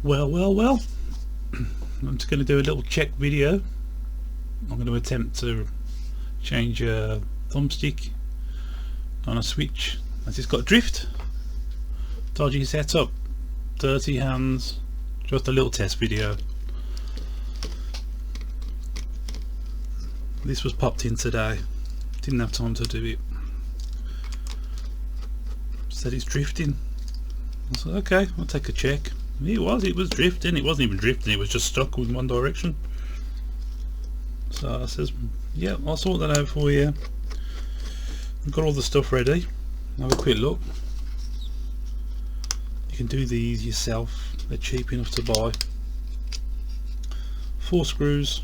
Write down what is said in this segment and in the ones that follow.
Well, I'm just going to do a little check video. I'm going to attempt to change a thumbstick on a switch as it's got drift. Dodgy setup, dirty hands, just a little test video. This was popped in today, didn't have time to do it. Said it's drifting. I said okay, I'll take a check. It was drifting. It wasn't even drifting, it was just stuck with one direction. So I says, yeah, I'll sort that out for you. I've got all the stuff ready. Have a quick look. You can do these yourself, they're cheap enough to buy. 4 screws,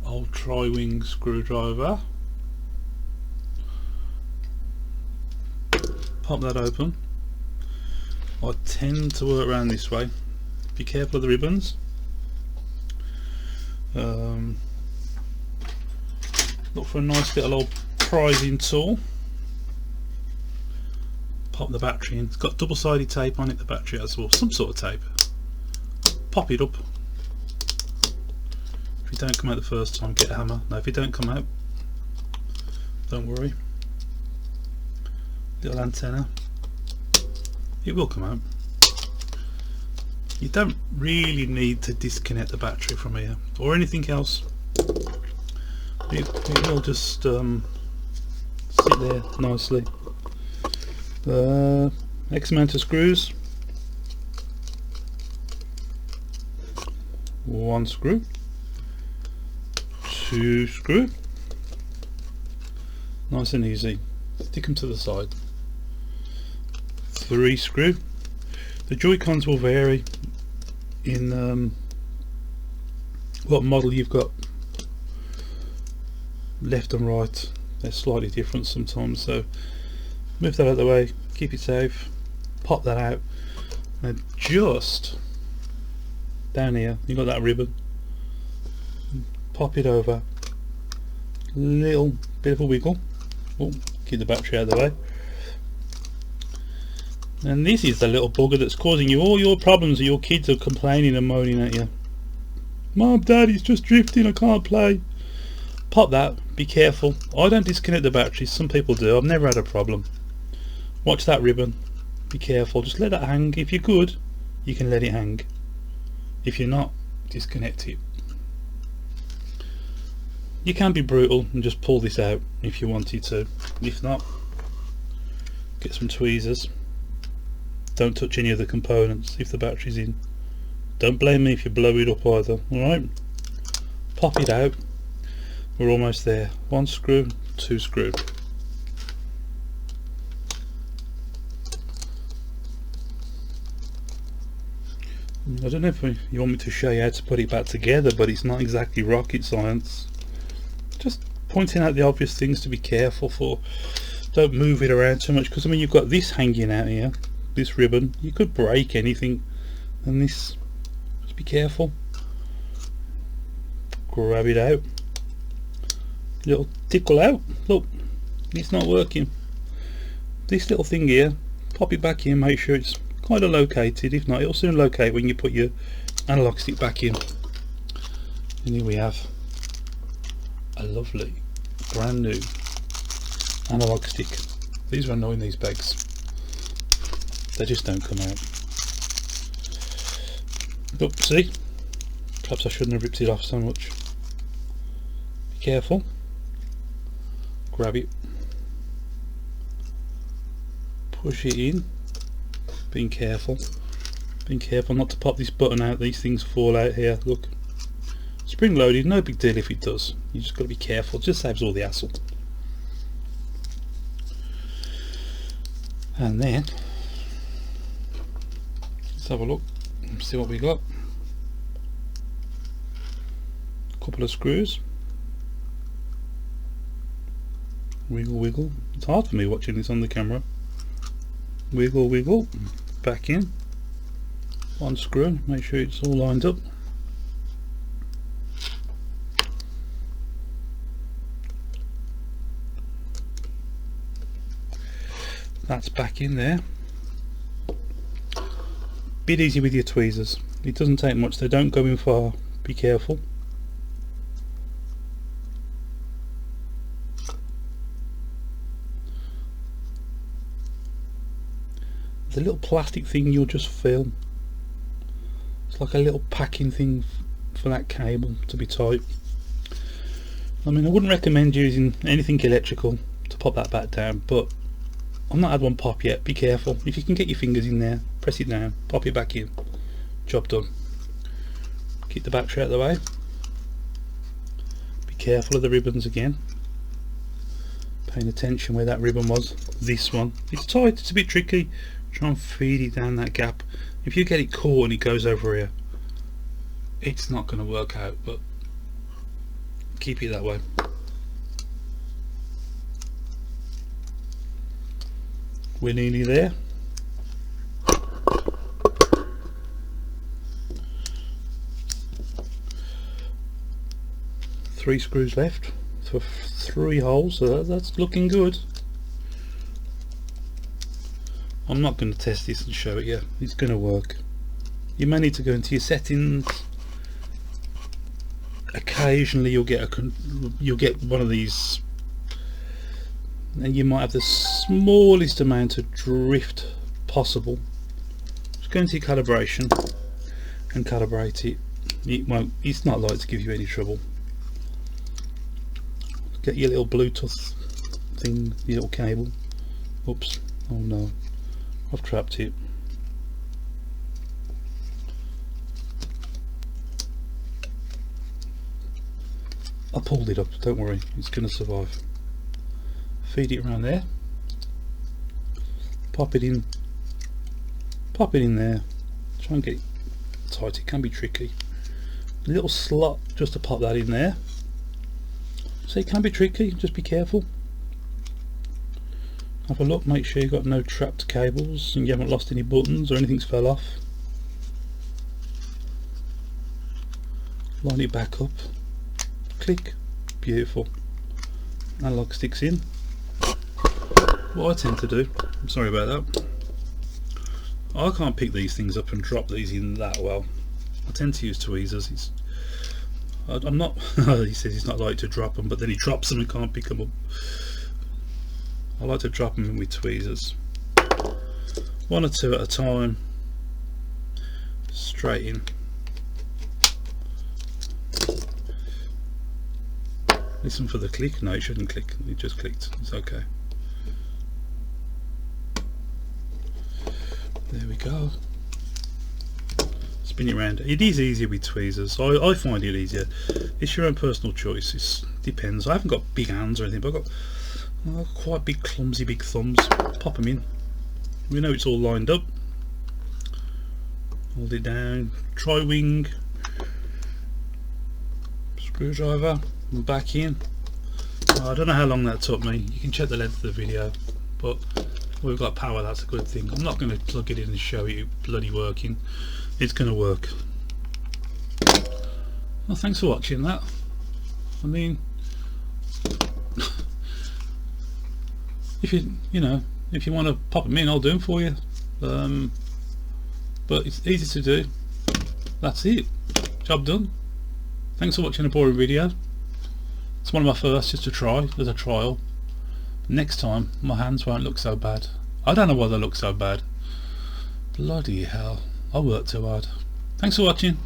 old tri-wing screwdriver. Pop that open. I tend to work around this way. Be careful of the ribbons. Look for a nice little old prizing tool. Pop the battery in. It's got double-sided tape on it, the battery has, well, some sort of tape. Pop it up. If you don't come out the first time, get a hammer. No, if you don't come out, don't worry. Little antenna. It will come out. You don't really need to disconnect the battery from here or anything else. It will just sit there nicely. X amount of screws. 1 screw. 2 screw. Nice and easy. Stick them to the side. 3 screw. The Joy-Cons will vary in what model you've got left and right. They're slightly different sometimes, so move that out of the way, keep it safe. Pop that out, and just down here you've got that ribbon. Pop it over, little bit of a wiggle. Oh, keep the battery out of the way. And this is the little bugger that's causing you all your problems. Your kids are complaining and moaning at you. Mom, Dad, it's just drifting, I can't play. Pop that, be careful. I don't disconnect the batteries, some people do. I've never had a problem. Watch that ribbon, be careful, just let that hang. If you're good, you can let it hang. If you're not, disconnect it. You can be brutal and just pull this out if you wanted to. If not, get some tweezers. Don't touch any of the components if the battery's in. Don't blame me if you blow it up either, alright? Pop it out. We're almost there. 1 screw, 2 screw. I don't know if you want me to show you how to put it back together, but it's not exactly rocket science. Just pointing out the obvious things to be careful for. Don't move it around too much, because I mean you've got this hanging out here, this ribbon. You could break anything, and this, just be careful. Grab it out. Little tickle out. Look, it's not working. This little thing here, pop it back in, make sure it's kind of located. If not, it'll soon locate when you put your analog stick back in. And here we have a lovely brand new analog stick. These are annoying, these bags. They just don't come out. Look, see? Perhaps I shouldn't have ripped it off so much. Be careful. Grab it. Push it in. Being careful. Being careful not to pop this button out. These things fall out here. Look. Spring loaded, no big deal if it does. You just got to be careful. It just saves all the hassle. And then let's have a look and see what we got. A couple of screws. Wiggle wiggle. It's hard for me watching this on the camera. Wiggle wiggle. Back in. 1 screw. Make sure it's all lined up. That's back in there. bit easy with your tweezers. It doesn't take much, they don't go in far. Be careful. The little plastic thing you'll just feel. It's like a little packing thing for that cable to be tight. I mean, I wouldn't recommend using anything electrical to pop that back down, but I've not had one pop yet. Be careful. If you can get your fingers in there, press it down, pop it back in. Job done. Keep the battery out of the way. Be careful of the ribbons again. Paying attention where that ribbon was. This one. It's tight, it's a bit tricky. Try and feed it down that gap. If you get it caught and it goes over here, it's not going to work out, but keep it that way. We're nearly there. Three screws left for 3 holes, so that's looking good. I'm not going to test this and show it you. It's going to work. You may need to go into your settings. Occasionally you'll get one of these, and you might have the smallest amount of drift possible. Just go into your calibration and calibrate it. It's not like to give you any trouble. Get your little Bluetooth thing, your little cable. Oops, oh no, I've trapped it. I pulled it up, don't worry, it's going to survive. Feed it around there. Pop it in there. Try and get it tight, it can be tricky. A little slot just to pop that in there. So it can be tricky, just be careful. Have a look, make sure you've got no trapped cables and you haven't lost any buttons or anything's fell off. Line it back up. Click. Beautiful. Analog sticks in. What I tend to do, I'm sorry about that, I can't pick these things up and drop these in that well. I tend to use tweezers. I'm not he says he's not like to drop them, but then he drops them and can't pick them up. I like to drop them in with tweezers, 1 or 2 at a time, straight in. Listen for the click. No, it shouldn't click, it just clicked, it's okay. There we go. Spin it around. It is easier with tweezers. I find it easier. It's your own personal choice. It depends. I haven't got big hands or anything, but I've got quite big, clumsy, big thumbs. Pop them in. We know it's all lined up. Hold it down. Tri-wing. Screwdriver. And back in. I don't know how long that took me. You can check the length of the video, but we've got power. That's a good thing. I'm not going to plug it in and show you bloody working. It's going to work. Well, thanks for watching that. I mean, if you want to pop them in, I'll do them for you. But it's easy to do. That's it. Job done. Thanks for watching a boring video. It's one of my first, just to try as a trial. Next time my hands won't look so bad. I don't know why they look so bad. Bloody hell, I worked too hard. Thanks for watching.